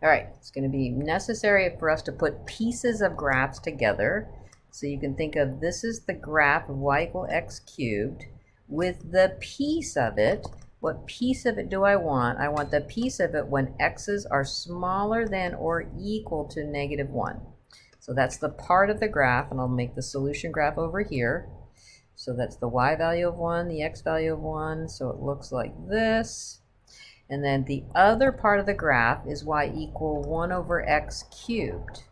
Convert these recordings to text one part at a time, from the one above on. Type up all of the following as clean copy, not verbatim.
All right, it's going to be necessary for us to put pieces of graphs together. So you can think of this is the graph of y equal x cubed with the piece of it. What piece of it do I want? I want the piece of it when x's are smaller than or equal to -1. So that's the part of the graph, and I'll make the solution graph over here. So that's the y value of 1, the x value of 1, so it looks like this. And then the other part of the graph is y equal 1 over x cubed.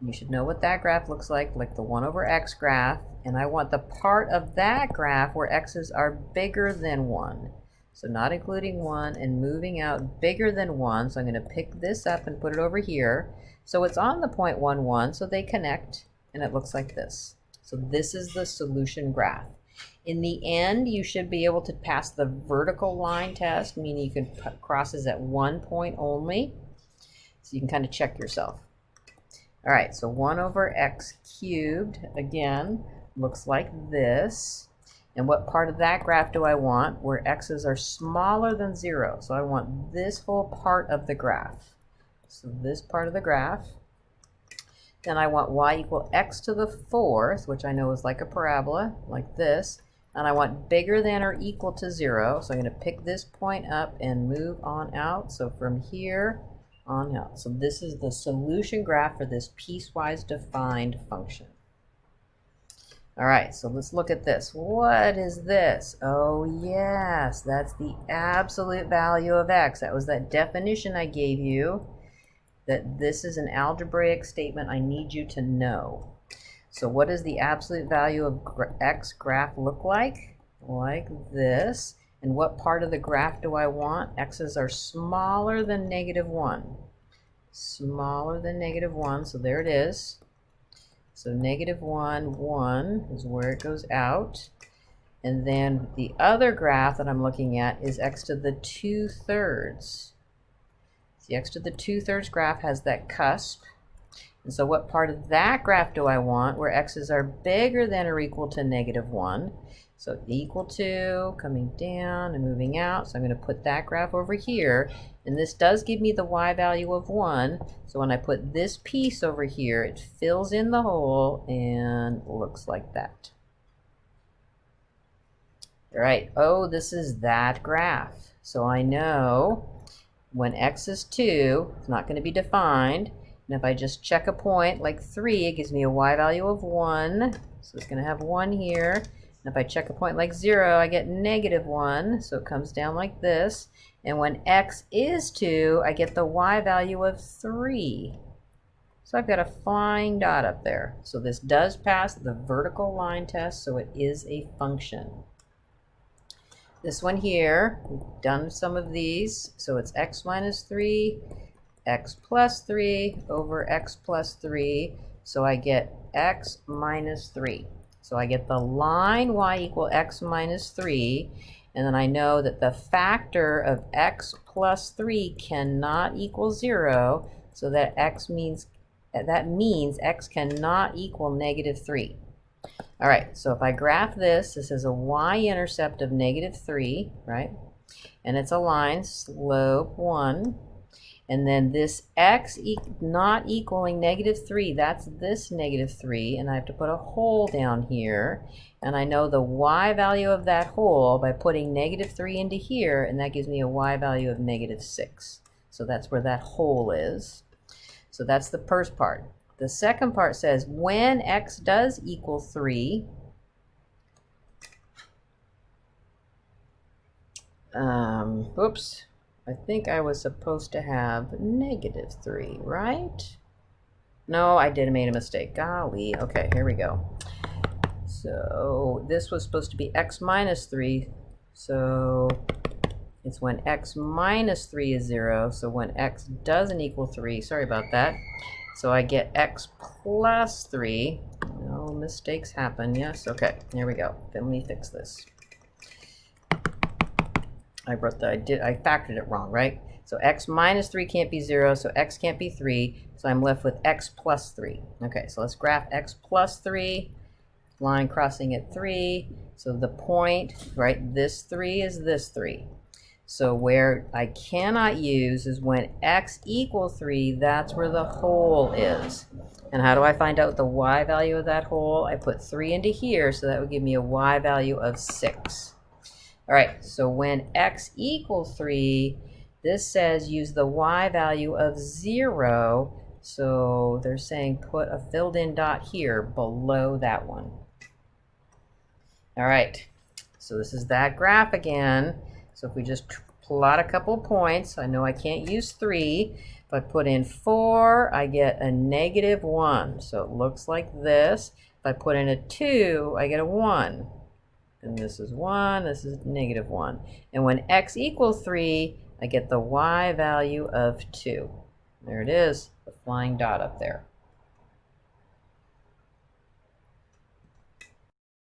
You should know what that graph looks like the 1 over x graph. And I want the part of that graph where x's are bigger than 1. So not including 1 and moving out bigger than 1. So I'm going to pick this up and put it over here. So it's on the point 1, 1, so they connect, and it looks like this. So this is the solution graph. In the end, you should be able to pass the vertical line test, meaning you can put crosses at 1 point only. So you can kind of check yourself. All right, so 1 over x cubed, again, looks like this. And what part of that graph do I want? Where x's are smaller than 0. So I want this whole part of the graph. So this part of the graph. Then I want y equal x to the 4th, which I know is like a parabola, like this. And I want bigger than or equal to 0. So I'm going to pick this point up and move on out. So from here on out. So this is the solution graph for this piecewise defined function. All right, so let's look at this. What is this? Oh, yes, that's the absolute value of x. That was that definition I gave you, that this is an algebraic statement I need you to know. So what does the absolute value of x graph look like? Like this. And what part of the graph do I want? X's are smaller than -1. Smaller than -1, so there it is. So -1, 1 is where it goes out. And then the other graph that I'm looking at is x to the 2/3. The x to the 2/3 graph has that cusp. And so what part of that graph do I want where x's are bigger than or equal to -1? So equal to, coming down and moving out. So I'm going to put that graph over here. And this does give me the y value of 1. So when I put this piece over here, it fills in the hole and looks like that. All right. Oh, this is that graph. So I know when x is 2, it's not going to be defined. And if I just check a point like 3, it gives me a y value of 1. So it's going to have 1 here. And if I check a point like 0, I get -1. So it comes down like this. And when x is 2, I get the y value of 3. So I've got a flying dot up there. So this does pass the vertical line test, so it is a function. This one here, we've done some of these. So it's x minus 3, x plus 3 over x plus 3. So I get x minus 3. So I get the line y equal x minus 3. And then I know that the factor of x plus 3 cannot equal 0. So that means x cannot equal -3. All right, so if I graph this is a y-intercept of -3, right? And it's a line, slope 1. And then this x not equaling -3, that's this -3, and I have to put a hole down here. And I know the y value of that hole by putting -3 into here, and that gives me a y value of -6. So that's where that hole is. So that's the first part. The second part says when x does equal 3, oops. I think I was supposed to have -3, right? No, I did make a mistake. Golly. Okay, here we go. So this was supposed to be x minus 3. So it's when x minus 3 is 0. So when x doesn't equal 3. Sorry about that. So I get x plus 3. No mistakes happen. Yes. Okay. Here we go. Let me fix this. I factored it wrong, right? So x minus 3 can't be 0, so x can't be 3, so I'm left with x plus 3. Okay, so let's graph x plus 3, line crossing at 3. So the point, right, this 3 is this 3. So where I cannot use is when x equals 3, that's where the hole is. And how do I find out the y value of that hole? I put 3 into here, so that would give me a y value of 6. All right, so when x equals 3, this says use the y value of 0. So they're saying put a filled in dot here below that one. All right, so this is that graph again. So if we just plot a couple points, I know I can't use 3. If I put in 4, I get a -1. So it looks like this. If I put in a 2, I get a 1. And this is 1, this is -1. And when x equals 3, I get the y value of 2. There it is, the flying dot up there.